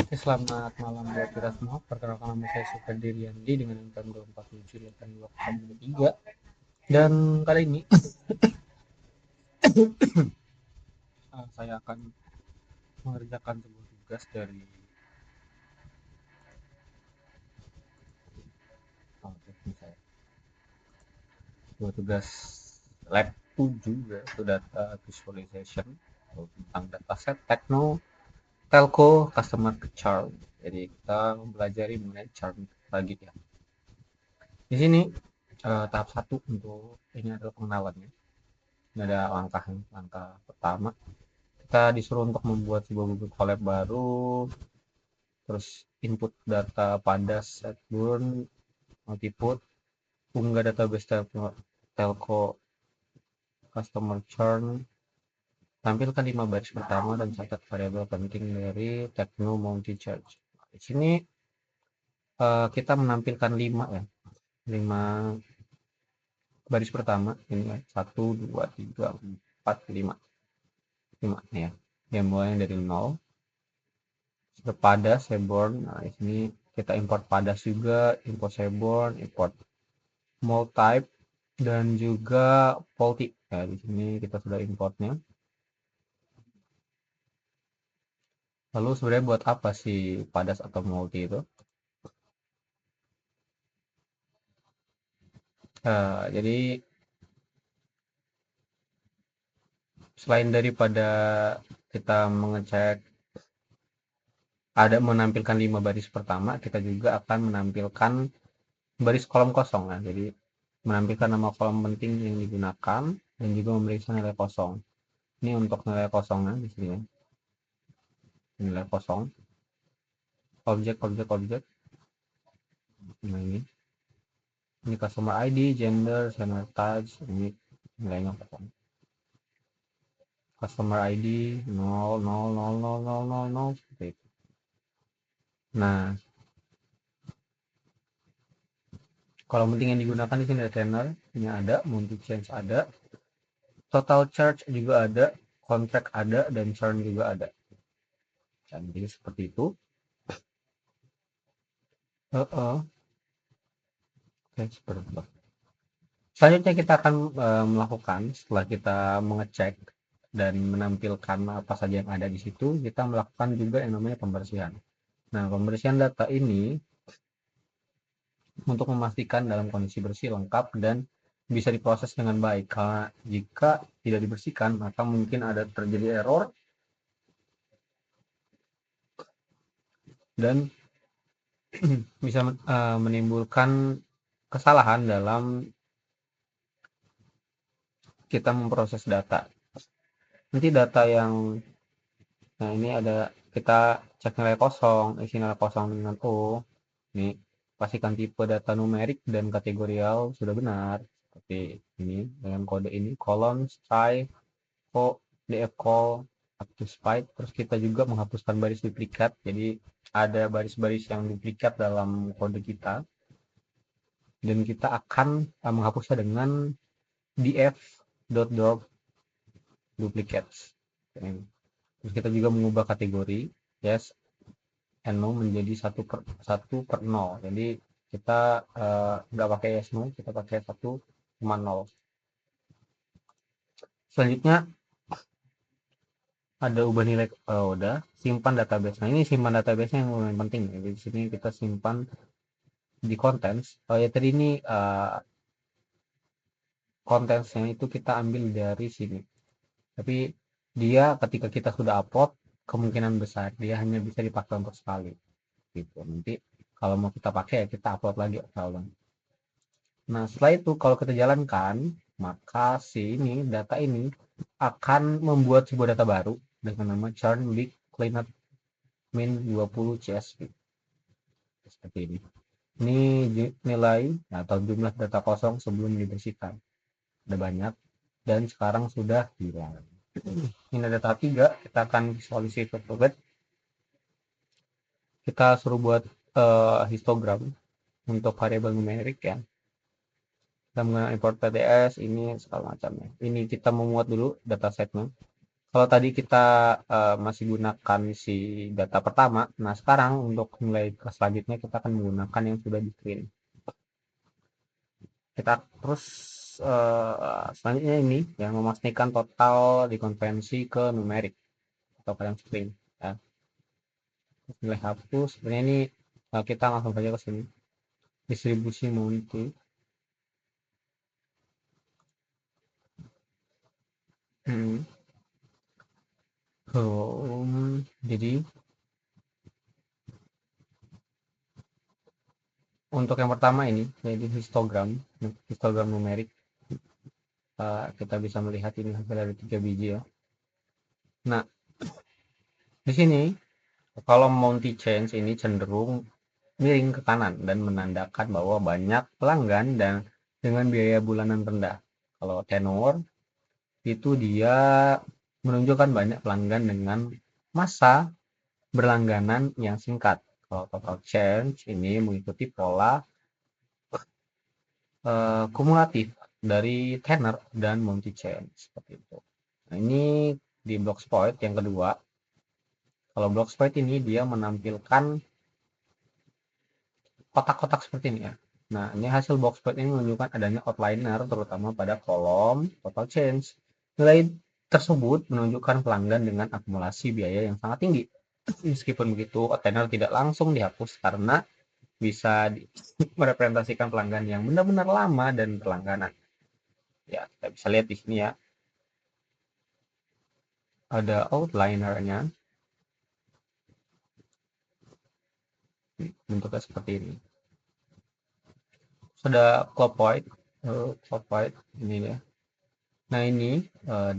Oke, selamat malam buat kita semua. Perkenalkan nama saya Sukadiriandi dengan angka 2478203. Dan kali ini saya akan mengerjakan sebuah tugas dari teknis saya. Sebuah tugas lab 7 yaitu data visualization atau tentang dataset techno telco customer chart. Jadi kita mempelajari mengenai chart lagi ya. Di sini tahap satu untuk ini adalah pengenalannya. Ini ada langkahnya. Langkah pertama, kita disuruh untuk membuat sebuah Google Colab baru, terus input data pada setburn, output, unggah database telco customer churn, tampilkan 5 baris pertama dan catat variabel penting dari Techno Multi Charge. Di sini kita menampilkan 5 ya, 5 baris pertama ini ya, 1, 2, 3, 4, 5 ya, yang mulai dari 0 pada Seaborn. Nah, di sini kita import padas juga, import Seaborn, import mold type dan juga faulty. Nah, di sini kita sudah importnya. Lalu sebenarnya buat apa sih padas atau multi itu? Jadi selain daripada kita mengecek ada menampilkan 5 baris pertama, kita juga akan menampilkan baris kolom kosong. Nah, jadi menampilkan nama kolom penting yang digunakan dan juga memeriksa nilai kosong. Ini untuk nilai kosongnya di sini ya. Nilai kosong, objek. Nah, ini customer ID, gender, channel types, ini nilainya kosong. Customer ID 0000000 seperti itu. Nah, kalau penting yang digunakan di sini ada tenor, ini ada, multi change ada, total charge juga ada, contract ada, dan churn juga ada. Jadi seperti itu. Oke, seperti itu. Selanjutnya kita akan melakukan setelah kita mengecek dan menampilkan apa saja yang ada di situ, kita melakukan juga yang namanya pembersihan. Nah, pembersihan data ini untuk memastikan dalam kondisi bersih, lengkap, dan bisa diproses dengan baik. Karena jika tidak dibersihkan, maka mungkin ada terjadi error dan bisa menimbulkan kesalahan dalam kita memproses data. Nanti data yang, nah ini ada kita cek nilai kosong, isi nilai kosong dengan O. Ini pastikan tipe data numerik dan kategorial sudah benar. Seperti ini dengan kode ini colon, string, df call, up to spite. Terus kita juga menghapuskan baris duplikat. Jadi ada baris-baris yang duplikat dalam kode kita. Dan kita akan menghapusnya dengan df.drop duplicates. Terus kita juga mengubah kategori yes and no menjadi 1/0. Jadi kita nggak pakai yes no, kita pakai 1,0. Selanjutnya ada ubah nilai, udah simpan database. Nah, ini simpan database yang paling penting. Jadi di sini kita simpan di contents. Oh ya, tadi ini contentsnya itu kita ambil dari sini. Tapi dia ketika kita sudah upload, kemungkinan besar dia hanya bisa dipakai untuk sekali. Gitu. Nanti kalau mau kita pakai ya kita upload lagi file. Nah, setelah itu kalau kita jalankan, maka data ini akan membuat sebuah data baru dengan nama churn big cleanup min 20 CSV. Seperti ini. Ini nilai atau jumlah data kosong sebelum dibersihkan. Ada banyak dan sekarang sudah hilang. Ini ada tahap 3, kita akan visualisasi tertulis. Kita suruh buat histogram untuk variabel numerik ya. Kita menggunakan import PDS ini segala macamnya. Ini kita memuat dulu datasetnya. Kalau tadi kita masih gunakan si data pertama, nah sekarang untuk nilai ke selanjutnya kita akan menggunakan yang sudah di print. Kita terus selanjutnya ini yang memastikan total dikonversi ke numerik atau ke yang string. Ya. Nilai hapus, sebenarnya ini kita langsung saja ke sini. Distribusi Monty. Jadi untuk yang pertama ini yaitu histogram numerik, kita bisa melihat ini hasil dari 3 biji ya. Nah, di sini kalau Monty Change ini cenderung miring ke kanan dan menandakan bahwa banyak pelanggan dan dengan biaya bulanan rendah. Kalau tenor itu dia menunjukkan banyak pelanggan dengan masa berlangganan yang singkat. Kalau total change ini mengikuti pola kumulatif dari tenor dan multi change seperti itu. Nah, ini di block exploit yang kedua. Kalau block exploit ini dia menampilkan kotak-kotak seperti ini ya. Nah, ini hasil box plot ini menunjukkan adanya outliner terutama pada kolom total change. Nilai tersebut menunjukkan pelanggan dengan akumulasi biaya yang sangat tinggi. Meskipun begitu, outliner tidak langsung dihapus karena bisa merepresentasikan pelanggan yang benar-benar lama dan berlangganan. Ya, kita bisa lihat di sini ya. Ada outlinernya. Bentuknya seperti ini. Sudah clock ini ya. Nah ini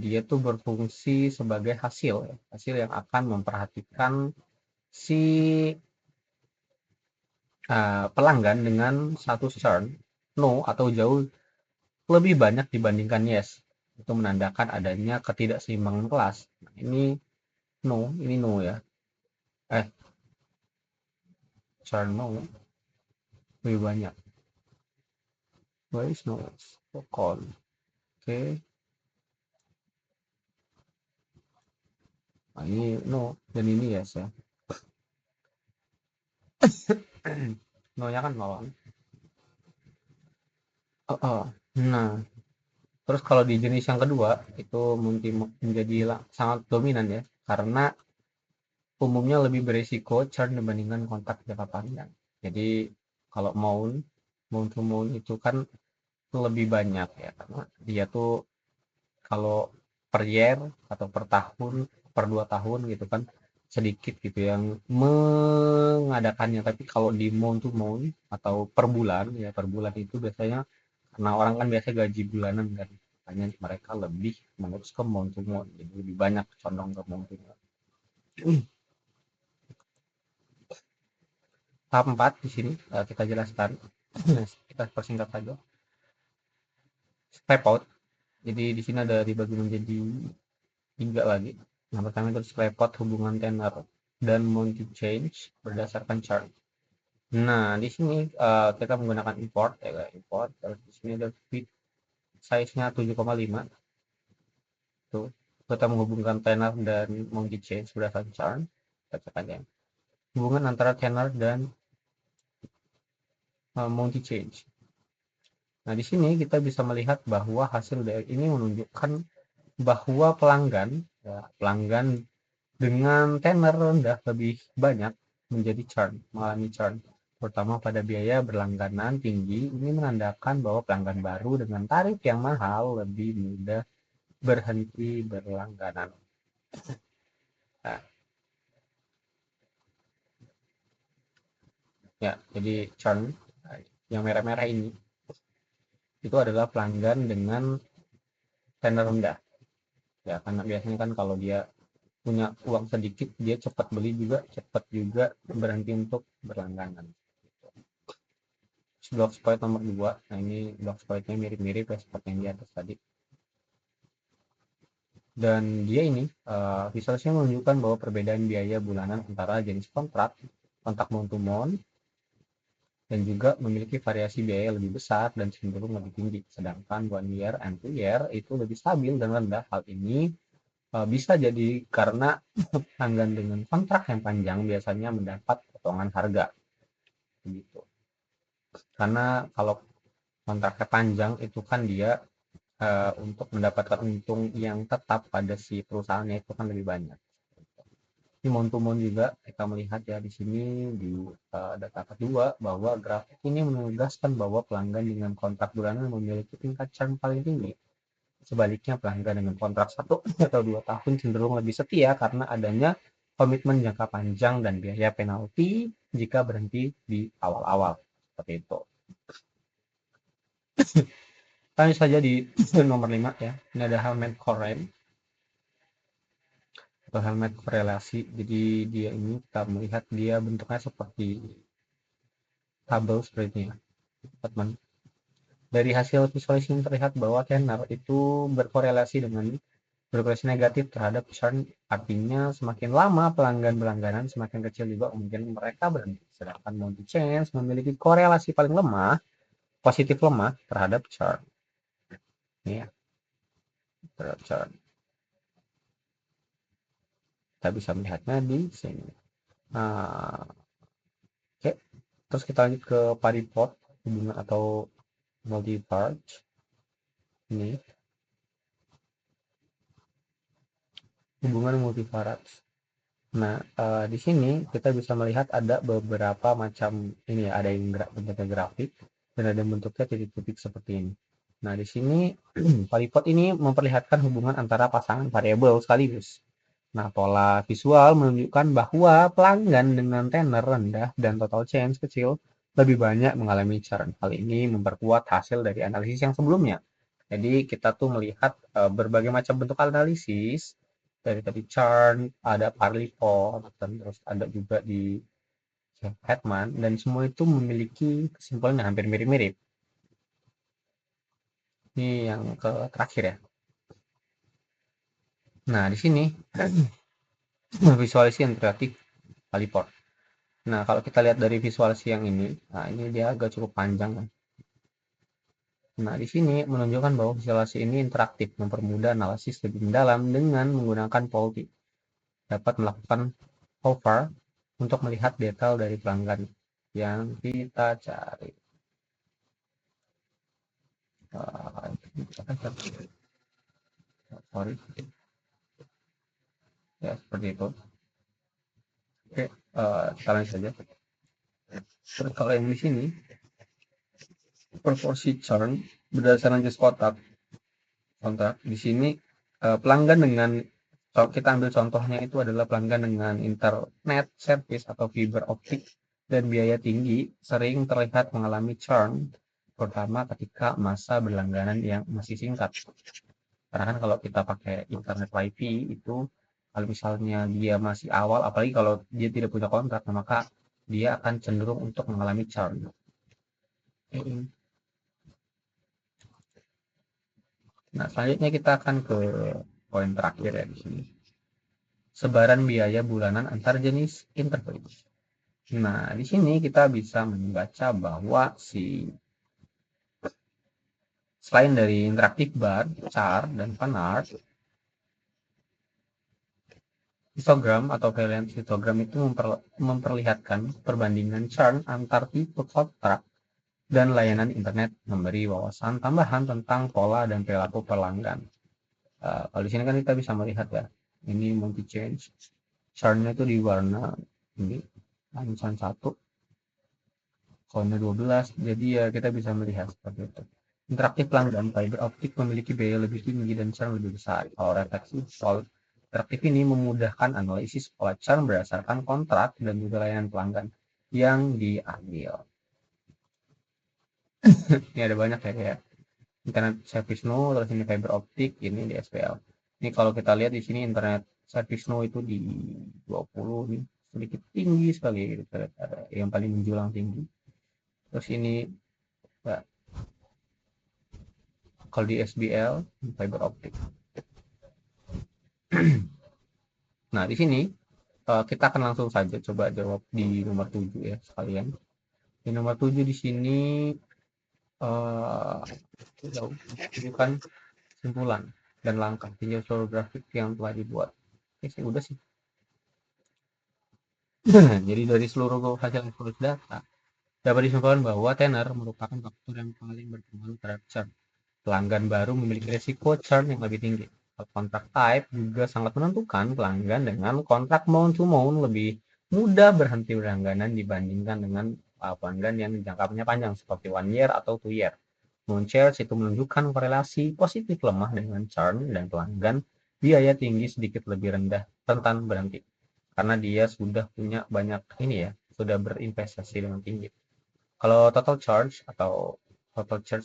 dia tuh berfungsi sebagai hasil yang akan memperhatikan si pelanggan dengan status churn no atau jauh lebih banyak dibandingkan yes. Itu menandakan adanya ketidakseimbangan kelas. Nah, ini no ya. Churn no lebih banyak. Where is no? Call. Oke. Nah, ini no dan ini yes ya. No-nya kan lawan. Nah, terus kalau di jenis yang kedua itu menjadi sangat dominan ya, karena umumnya lebih berisiko churn dibandingkan kontak jangka panjang. Jadi kalau mount to mount itu kan lebih banyak ya, karena dia tuh kalau per year atau per tahun, per 2 tahun gitu kan sedikit gitu yang mengadakannya. Tapi kalau di mount to mount atau per bulan ya, per bulan itu biasanya karena orang kan biasa gaji bulanan kan, makanya mereka lebih mengurus ke mount to mount, jadi lebih banyak condong ke mount to mount. Tahap 4 di sini kita jelaskan, kita persingkat saja. Step out. Jadi di sini ada dibagi menjadi 3 lagi. Yang pertama itu step out hubungan tenor dan multi change berdasarkan chart. Nah, di sini kita menggunakan import ya, import. Terus di sini ada fit size-nya 7,5. Tuh, kita menghubungkan tenor dan multi change berdasarkan chart. Kita cek aja. Hubungan antara tenor dan multi change. Nah, di sini kita bisa melihat bahwa hasil dari ini menunjukkan bahwa pelanggan dengan tenor rendah lebih banyak mengalami churn, terutama pada biaya berlangganan tinggi. Ini menandakan bahwa pelanggan baru dengan tarif yang mahal lebih mudah berhenti berlangganan. Nah, ya, jadi churn yang merah-merah ini itu adalah pelanggan dengan tenor rendah. Ya, karena biasanya kan kalau dia punya uang sedikit, dia cepat beli juga, cepat juga berhenti untuk berlangganan. Block exploit nomor 2. Nah, ini block exploitnya mirip-mirip ya seperti yang di atas tadi. Dan dia ini visualisasinya menunjukkan bahwa perbedaan biaya bulanan antara jenis kontak mount to mount, dan juga memiliki variasi biaya lebih besar dan cenderung lebih tinggi. Sedangkan 1 year and 2 year itu lebih stabil dan rendah. Hal ini Bisa jadi karena pelanggan dengan kontrak yang panjang biasanya mendapat potongan harga, begitu. Karena kalau kontraknya panjang itu kan dia untuk mendapatkan untung yang tetap pada si perusahaannya itu kan lebih banyak. Di month to month juga kita melihat ya di sini di data kedua bahwa grafik ini menegaskan bahwa pelanggan dengan kontrak bulanan memiliki tingkat churn paling tinggi. Sebaliknya, pelanggan dengan kontrak 1 atau 2 tahun cenderung lebih setia karena adanya komitmen jangka panjang dan biaya penalti jika berhenti di awal-awal. Seperti itu. Lanjut saja di nomor 5 ya. Ini ada helmet correlate atau helmet korelasi. Jadi dia ini kita melihat dia bentuknya seperti tabel seperti ini ya, teman. Dari hasil visualisasi terlihat bahwa tenor itu berkorelasi negatif terhadap churn, artinya semakin lama pelanggan berlangganan, semakin kecil juga kemungkinan mereka berhenti. Sedangkan multi change memiliki korelasi paling lemah, positif lemah terhadap churn. Ini ya, terhadap churn. Kita bisa melihatnya di sini. Nah, oke, terus kita lanjut ke pariport hubungan atau multi-part. Ini hubungan multivarat. Nah, di sini kita bisa melihat ada beberapa macam ini ya, ada yang bentuknya grafik dan ada yang bentuknya titik-titik seperti ini. Nah, di sini polypod ini memperlihatkan hubungan antara pasangan variabel sekaligus. Nah, pola visual menunjukkan bahwa pelanggan dengan tenor rendah dan total change kecil lebih banyak mengalami churn. Hal ini memperkuat hasil dari analisis yang sebelumnya. Jadi kita tuh melihat berbagai macam bentuk analisis dari tadi churn, ada Parleyport, dan terus ada juga di Hetman, dan semua itu memiliki kesimpulan yang hampir mirip-mirip. Ini yang terakhir ya. Nah, di sini visualisasi interaktif Parleyport. Nah, kalau kita lihat dari visualisasi yang ini, nah ini dia agak cukup panjang kan. Nah, di sini menunjukkan bahwa visualisasi ini interaktif, mempermudah analisis lebih mendalam dengan menggunakan Polti. Dapat melakukan hover untuk melihat detail dari pelanggan yang kita cari. Sorry, ya seperti itu. Oke, kita lanjut saja. Terus kalau yang di sini, proporsi churn berdasarkan jenis kontrak. Di sini pelanggan dengan, kalau kita ambil contohnya itu adalah pelanggan dengan internet service atau fiber optik dan biaya tinggi sering terlihat mengalami churn, terutama ketika masa berlangganan yang masih singkat. Karena kan kalau kita pakai internet WiFi itu, kalau misalnya dia masih awal, apalagi kalau dia tidak punya kontrak, maka dia akan cenderung untuk mengalami churn. Nah, selanjutnya kita akan ke poin terakhir ya di sini. Sebaran biaya bulanan antar jenis interface. Nah, di sini kita bisa membaca bahwa selain dari interaktif bar, chart, dan fanart, histogram atau variance histogram itu memperlihatkan perbandingan churn antar tipe kontrak dan layanan internet, memberi wawasan tambahan tentang pola dan perilaku pelanggan. Kalau di sini kan kita bisa melihat ya, ini multi change, churn-nya itu di warna ini, lancang 1, Kone 12, jadi ya kita bisa melihat seperti itu. Interaktif pelanggan fiber optik memiliki biaya lebih tinggi dan churn lebih besar. Kalau refleksi soal interaktif ini memudahkan analisis pola churn berdasarkan kontrak dan juga layanan pelanggan yang diambil. Ini ada banyak ya, kayak internet service no, terus ini fiber optik, ini di SPL. Ini kalau kita lihat di sini internet service no itu di 20 nih, sedikit tinggi sekali gitu, ada yang paling menjulang tinggi. Terus ini ya, kalau di SBL fiber optik. Nah, di sini kita akan langsung saja coba jawab di nomor 7 ya sekalian. Di nomor 7 di sini tunjukkan kesimpulan. dan langkah tinjau seluruh grafik yang telah dibuat. Oke sih, udah sih. Jadi dari seluruh hasil evaluasi data, dapat disimpulkan bahwa tenor merupakan faktor yang paling berpengaruh terhadap churn. Pelanggan baru memiliki risiko churn yang lebih tinggi. Kontrak type juga sangat menentukan. Pelanggan dengan kontrak month to month lebih mudah berhenti berlangganan dibandingkan dengan pelanggan yang jangkanya panjang seperti 1 year atau 2 year. Month charge itu menunjukkan korelasi positif lemah dengan churn, dan pelanggan biaya tinggi sedikit lebih rendah rentan berhenti karena dia sudah punya banyak ini ya, sudah berinvestasi dengan tinggi. Kalau total charge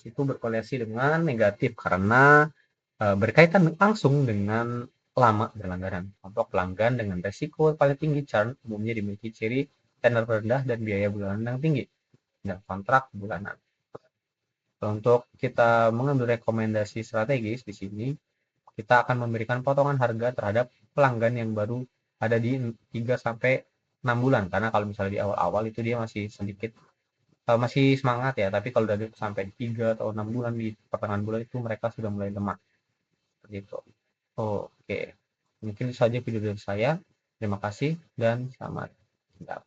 itu berkorelasi dengan negatif karena berkaitan langsung dengan lama berlangganan. Untuk pelanggan dengan resiko paling tinggi churn umumnya dimiliki ciri tenor rendah dan biaya bulanan yang tinggi dan kontrak bulanan. Untuk kita mengambil rekomendasi strategis di sini, kita akan memberikan potongan harga terhadap pelanggan yang baru ada di 3 sampai 6 bulan. Karena kalau misalnya di awal-awal itu dia masih sedikit masih semangat ya, tapi kalau dari sampai 3 atau 6 bulan, di pertengahan bulan itu mereka sudah mulai lemah. Seperti itu. Oke. Mungkin itu saja video dari saya. Terima kasih dan selamat tinggal.